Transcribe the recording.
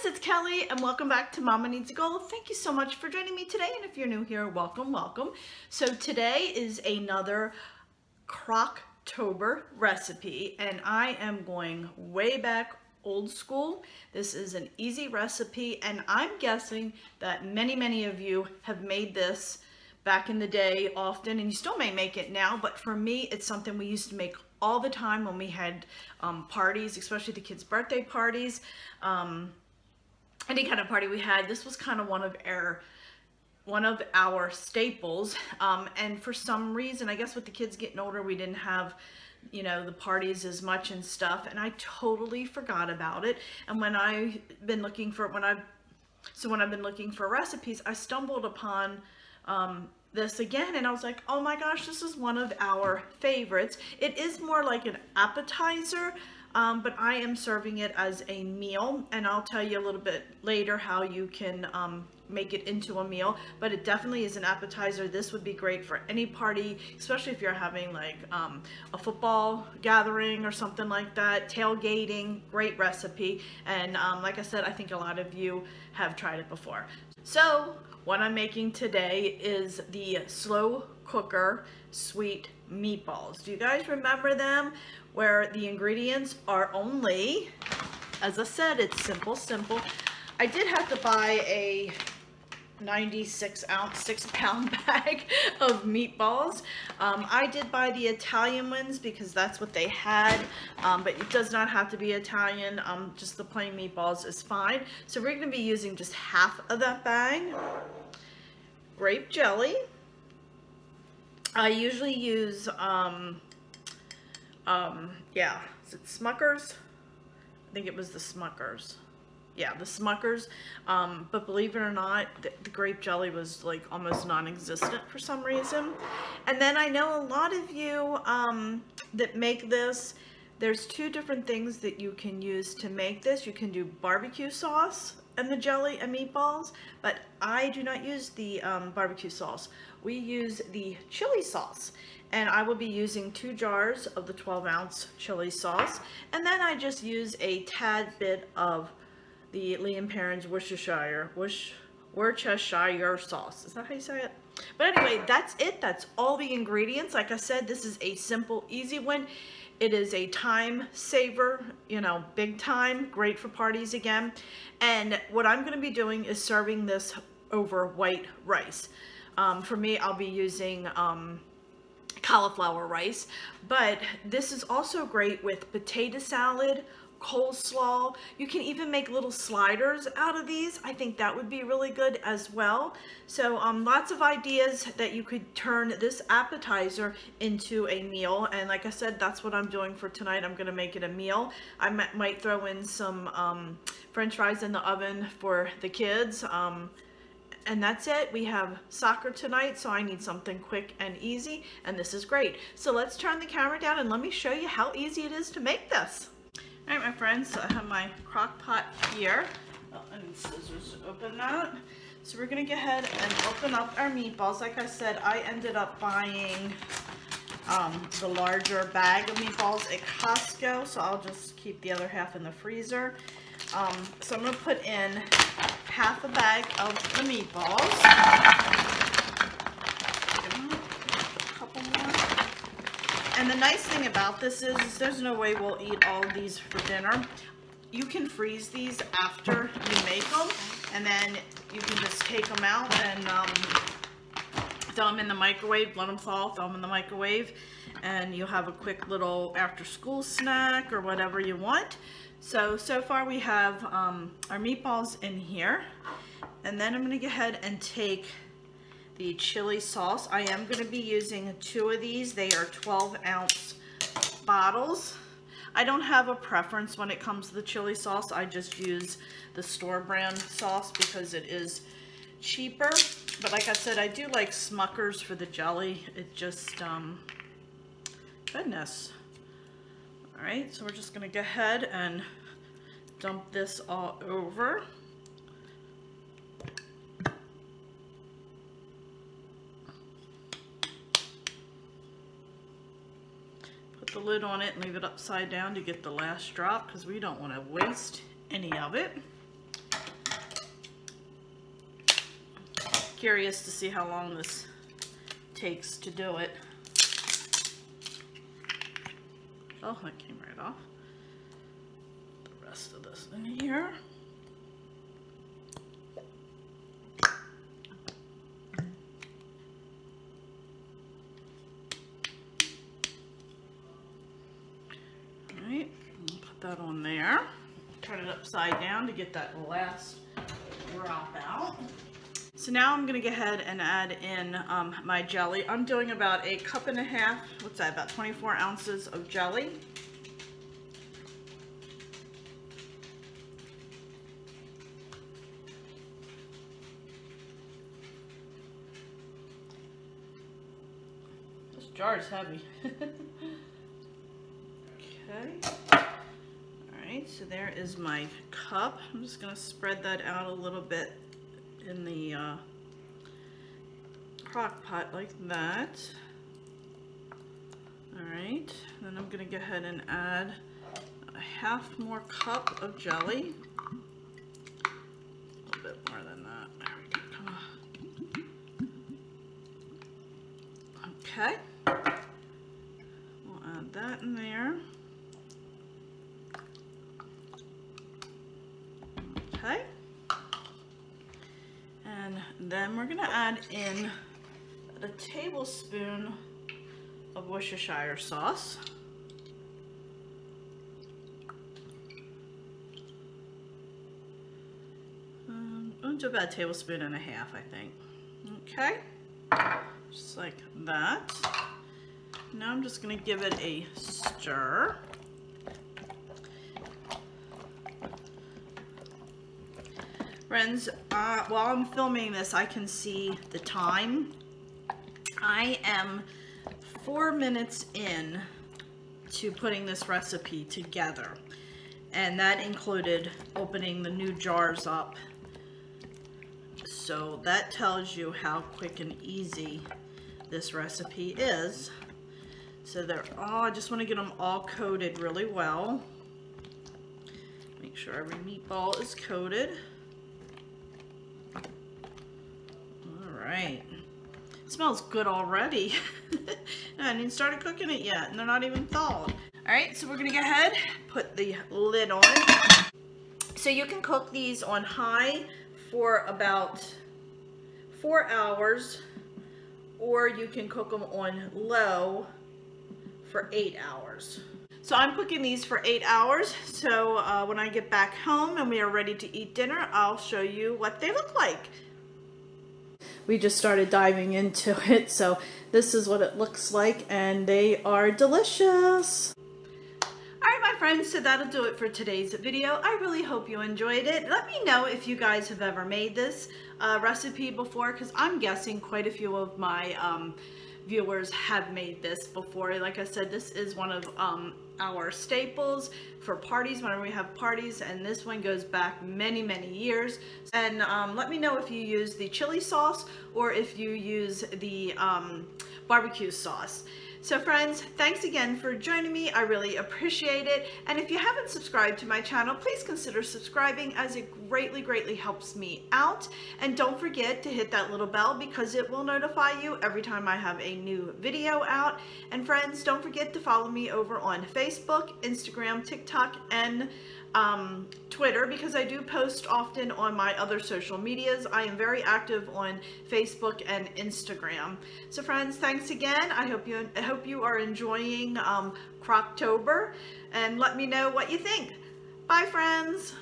it's Kelly and welcome back to Mama Needs a Goal. Thank you so much for joining me today, and if you're new here, welcome, welcome. So today is another Crocktober recipe, and I am going way back old school. This is an easy recipe, and I'm guessing that many of you have made this back in the day often, and you still may make it now, but for me, it's something we used to make all the time when we had parties, especially the kids' birthday parties. Any kind of party we had, this was kind of one of our staples. And for some reason, I guess with the kids getting older, we didn't have, you know, the parties as much and stuff, and I totally forgot about it. And when I've been looking for recipes, I stumbled upon this again, and I was like, oh my gosh, this is one of our favorites. It is more like an appetizer, but I am serving it as a meal, and I'll tell you a little bit later how you can make it into a meal, but it definitely is an appetizer. This would be great for any party, especially if you're having like a football gathering or something like that, tailgating. Great recipe, and like I said, I think a lot of you have tried it before. So what I'm making today is the slow cooker sweet meatballs. Do you guys remember them? Where the ingredients are only, as I said, it's simple. I did have to buy a 96-ounce, 6-pound bag of meatballs. I did buy the Italian ones because that's what they had, but it does not have to be Italian. Just the plain meatballs is fine. So we're going to be using just half of that bag. Grape jelly. I usually use, yeah, is it Smuckers? I think it was the Smuckers. Yeah, the Smuckers, but believe it or not, the grape jelly was like almost non-existent for some reason. And then I know a lot of you that make this, there's two different things that you can use to make this. You can do barbecue sauce and the jelly and meatballs, but I do not use the barbecue sauce. We use the chili sauce, and I will be using 2 jars of the 12-ounce chili sauce, and then I just use a tad bit of the Lee & Perrins Worcestershire sauce. Is that how you say it? But anyway, that's it. That's all the ingredients. Like I said, this is a simple, easy one. It is a time saver, you know, big time, great for parties again. And what I'm going to be doing is serving this over white rice. For me, I'll be using cauliflower rice, but this is also great with potato salad, coleslaw. You can even make little sliders out of these. I think that would be really good as well. So lots of ideas that you could turn this appetizer into a meal, and like I said, that's what I'm doing for tonight. I'm gonna make it a meal. I might throw in some french fries in the oven for the kids, and that's it. We have soccer tonight, so I need something quick and easy, and this is great. So let's turn the camera down and let me show you how easy it is to make this. All right, my friends, so I have my crock pot here. Oh, I need scissors to open that. So we're gonna go ahead and open up our meatballs. Like I said, I ended up buying the larger bag of meatballs at Costco, so I'll just keep the other half in the freezer. So I'm gonna put in half a bag of the meatballs. And the nice thing about this is there's no way we'll eat all of these for dinner. You can freeze these after you make them, and then you can just take them out and throw them in the microwave, let them thaw, throw them in the microwave, and you'll have a quick little after-school snack or whatever you want. So far we have our meatballs in here, and then I'm going to go ahead and take the chili sauce. I am going to be using 2 of these. They are 12-ounce bottles. I don't have a preference when it comes to the chili sauce. I just use the store brand sauce because it is cheaper. But like I said, I do like Smuckers for the jelly. It just, goodness. All right, so we're just going to go ahead and dump this all over. The lid on it and leave it upside down to get the last drop because we don't want to waste any of it. curious to see how long this takes to do it. Oh, that came right off. The rest of this in here. Alright, put that on there. Turn it upside down to get that last drop out. So now I'm going to go ahead and add in my jelly. I'm doing about a cup and a half, what's that, about 24 ounces of jelly. This jar is heavy. Okay. Alright, so there is my cup. I'm just going to spread that out a little bit in the crock pot like that. Alright, then I'm going to go ahead and add a half more cup of jelly. A little bit more than that. There we go. Come on. Okay. We'll add that in there. Okay. And then we're going to add in a tablespoon of Worcestershire sauce. I'll do about a tablespoon and a half, I think. Okay, just like that. Now I'm just going to give it a stir. Friends, while I'm filming this, I can see the time. I am 4 minutes in to putting this recipe together, and that included opening the new jars up. So that tells you how quick and easy this recipe is. So they're all, I just want to get them all coated really well. Make sure every meatball is coated. Right. It smells good already. I haven't even started cooking it yet, and they're not even thawed. Alright, so we're going to go ahead, put the lid on. So you can cook these on high for about 4 hours, or you can cook them on low for 8 hours. So I'm cooking these for 8 hours, so when I get back home and we are ready to eat dinner, I'll show you what they look like. We just started diving into it, so this is what it looks like, and they are delicious. Alright my friends, so that'll do it for today's video. I really hope you enjoyed it. Let me know if you guys have ever made this recipe before, because I'm guessing quite a few of my viewers have made this before. Like I said, this is one of our staples for parties whenever we have parties, and this one goes back many years. And let me know if you use the chili sauce or if you use the barbecue sauce. So friends, thanks again for joining me. I really appreciate it. And if you haven't subscribed to my channel, please consider subscribing, as it greatly helps me out. And don't forget to hit that little bell, because it will notify you every time I have a new video out. And friends, don't forget to follow me over on Facebook, Instagram, TikTok, and Twitter, because I do post often on my other social medias. I am very active on Facebook and Instagram. So friends, thanks again. I hope you are enjoying Crocktober, and let me know what you think. Bye friends.